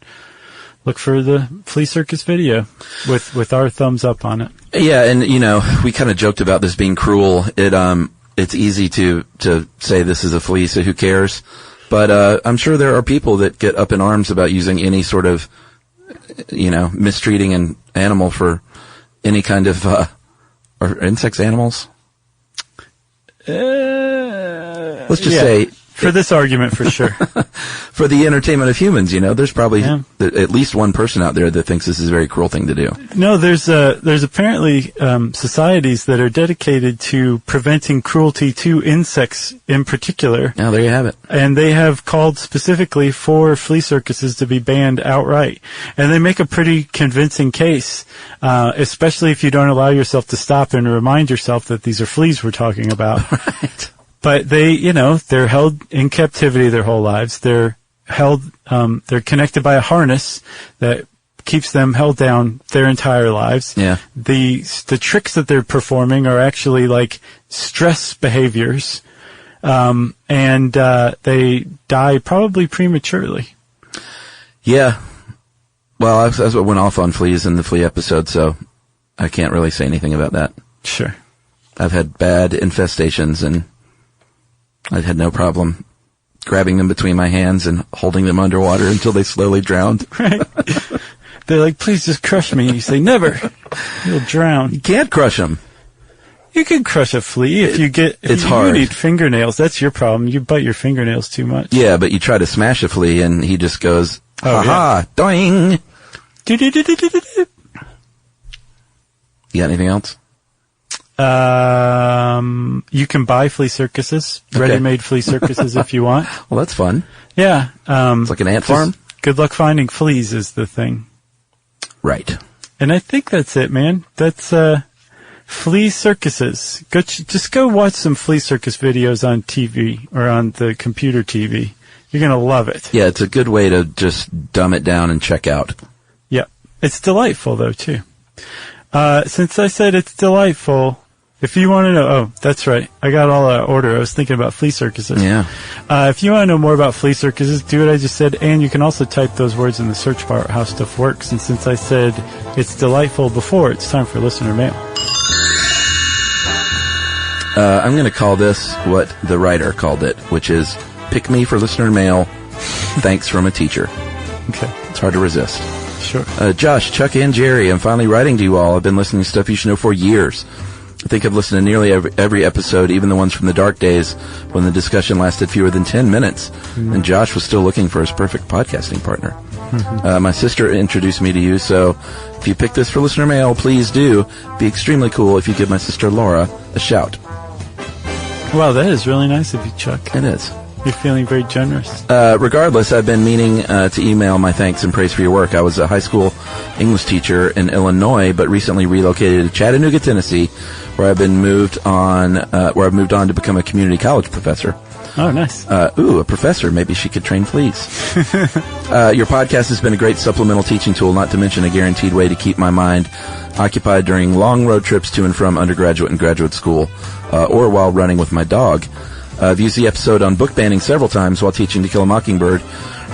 D: look for the Flea Circus video with our thumbs up on it.
E: Yeah, and we kind of joked about this being cruel. It's easy to say this is a flea, so who cares? But I'm sure there are people that get up in arms about using any sort of, mistreating an animal for any kind of, are insects animals? Let's just say,
D: for this argument, for sure.
E: For the entertainment of humans, there's probably at least one person out there that thinks this is a very cruel thing to do.
D: No, there's apparently societies that are dedicated to preventing cruelty to insects in particular.
E: Yeah, there you have it.
D: And they have called specifically for flea circuses to be banned outright. And they make a pretty convincing case, especially if you don't allow yourself to stop and remind yourself that these are fleas we're talking about.
E: Right.
D: But they, they're held in captivity their whole lives. They're held, they're connected by a harness that keeps them held down their entire lives.
E: Yeah.
D: The tricks that they're performing are actually like stress behaviors. And they die probably prematurely.
E: Yeah. Well, that's what went off on fleas in the flea episode, so I can't really say anything about that.
D: Sure.
E: I've had bad infestations, and I had no problem grabbing them between my hands and holding them underwater until they slowly drowned.
D: Right. They're like, please just crush me. You say, never. You'll drown.
E: You can't crush them.
D: You can crush a flea if you get...
E: It's hard.
D: You need fingernails. That's your problem. You bite your fingernails too much.
E: Yeah, but you try to smash a flea, and he just goes, ha-ha, doing.
D: Do-do-do-do-do-do.
E: You got anything else?
D: You can buy flea circuses, ready-made flea circuses if you want.
E: Well, that's fun.
D: Yeah.
E: It's like an ant farm?
D: Good luck finding fleas is the thing.
E: Right.
D: And I think that's it, man. That's, flea circuses. Just go watch some flea circus videos on TV or on the computer TV. You're gonna love it.
E: Yeah, it's a good way to just dumb it down and check out.
D: Yeah. It's delightful, though, too. Since I said it's delightful, if you want to know, oh, that's right. I got all out of order. I was thinking about flea circuses.
E: Yeah.
D: If you want to know more about flea circuses, do what I just said, and you can also type those words in the search bar at How Stuff Works. And since I said it's delightful before, it's time for listener mail.
E: I'm going to call this what the writer called it, which is Pick Me for Listener Mail. Thanks from a teacher.
D: Okay.
E: It's hard to resist.
D: Sure.
E: Josh, Chuck, and Jerry, I'm finally writing to you all. I've been listening to Stuff You Should Know for years. I think I've listened to nearly every episode, even the ones from the dark days when the discussion lasted fewer than 10 minutes, and Josh was still looking for his perfect podcasting partner. My sister introduced me to you, so if you pick this for listener mail, please do. Be extremely cool if you give my sister Laura a shout.
D: Wow, that is really nice of you, Chuck.
E: It is.
D: You're feeling very generous.
E: Regardless, I've been meaning to email my thanks and praise for your work. I was a high school English teacher in Illinois, but recently relocated to Chattanooga, Tennessee, where I've moved on to become a community college professor.
D: Oh, nice.
E: A professor. Maybe she could train fleas. Your podcast has been a great supplemental teaching tool, not to mention a guaranteed way to keep my mind occupied during long road trips to and from undergraduate and graduate school, or while running with my dog. I've used the episode on book banning several times while teaching To Kill a Mockingbird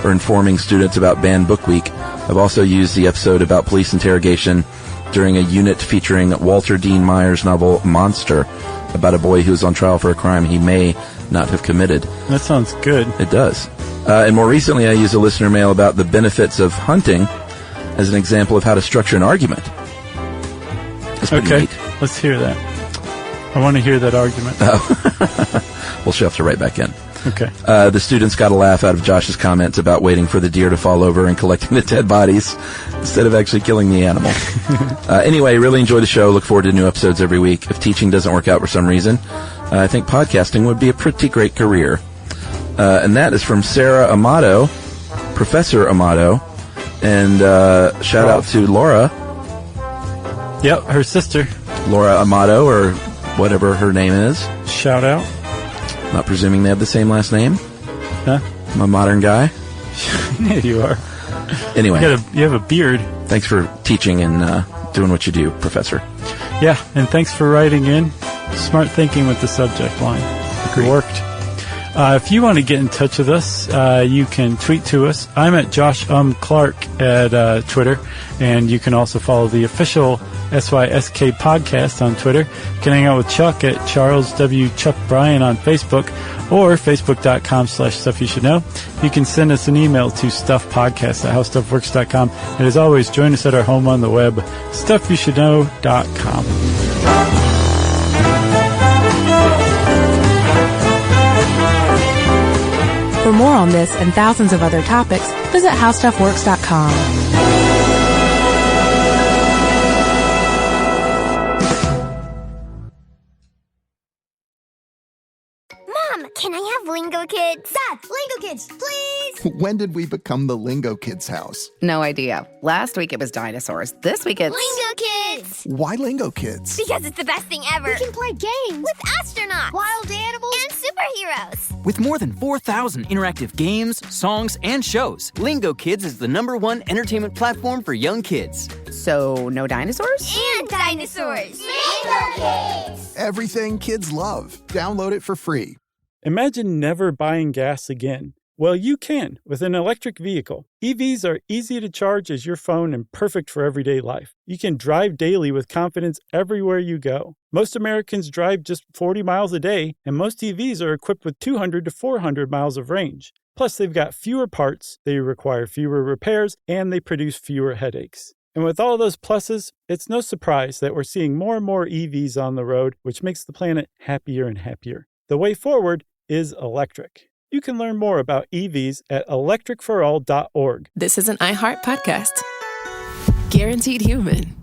E: or informing students about Banned Book Week. I've also used the episode about police interrogation during a unit featuring Walter Dean Meyer's novel Monster, about a boy who is on trial for a crime he may not have committed.
D: That sounds good.
E: It does. And more recently, I used a listener mail about the benefits of hunting as an example of how to structure an argument. That's pretty neat.
D: Let's hear that. I want to hear that argument.
E: Well, she'll have to write back in.
D: Okay.
E: The students got a laugh out of Josh's comments about waiting for the deer to fall over and collecting the dead bodies instead of actually killing the animal. Anyway, really enjoy the show. Look forward to new episodes every week. If teaching doesn't work out for some reason, I think podcasting would be a pretty great career. And that is from Sarah Amato, Professor Amato. And shout out to Laura.
D: Yep, her sister.
E: Laura Amato, or whatever her name is.
D: Shout out.
E: Not presuming they have the same last name.
D: Huh?
E: I'm a modern guy.
D: Yeah, you are.
E: Anyway.
D: You have a beard.
E: Thanks for teaching and doing what you do, Professor.
D: Yeah, and thanks for writing in. Smart thinking with the subject line.
E: Agreed.
D: It worked. If you want to get in touch with us, you can tweet to us. I'm at Josh Clark at Twitter, and you can also follow the official SYSK podcast on Twitter. You can hang out with Chuck at Charles W. Chuck Bryan on Facebook, or facebook.com/Stuff You Should Know. You can send us an email to stuffpodcast@howstuffworks.com. And as always, join us at our home on the web, stuffyoushouldknow.com.
F: For more on this and thousands of other topics, visit howstuffworks.com.
H: Mom, can I have Lingo Kids?
I: Dad, Lingo Kids, please!
J: When did we become the Lingo Kids house?
K: No idea. Last week it was dinosaurs. This week it's...
H: Lingo Kids!
J: Why Lingo Kids?
H: Because it's the best thing ever.
I: We can play games
H: with astronauts,
I: wild animals,
H: and superheroes.
L: With more than 4,000 interactive games, songs, and shows, Lingo Kids is the #1 entertainment platform for young kids.
K: So, no dinosaurs?
H: And dinosaurs! Lingo Kids!
J: Everything kids love. Download it for free.
C: Imagine never buying gas again. Well, you can with an electric vehicle. EVs are easy to charge as your phone and perfect for everyday life. You can drive daily with confidence everywhere you go. Most Americans drive just 40 miles a day, and most EVs are equipped with 200 to 400 miles of range. Plus, they've got fewer parts, they require fewer repairs, and they produce fewer headaches. And with all those pluses, it's no surprise that we're seeing more and more EVs on the road, which makes the planet happier and happier. The way forward is electric. You can learn more about EVs at electricforall.org.
A: This is an iHeart podcast. Guaranteed human.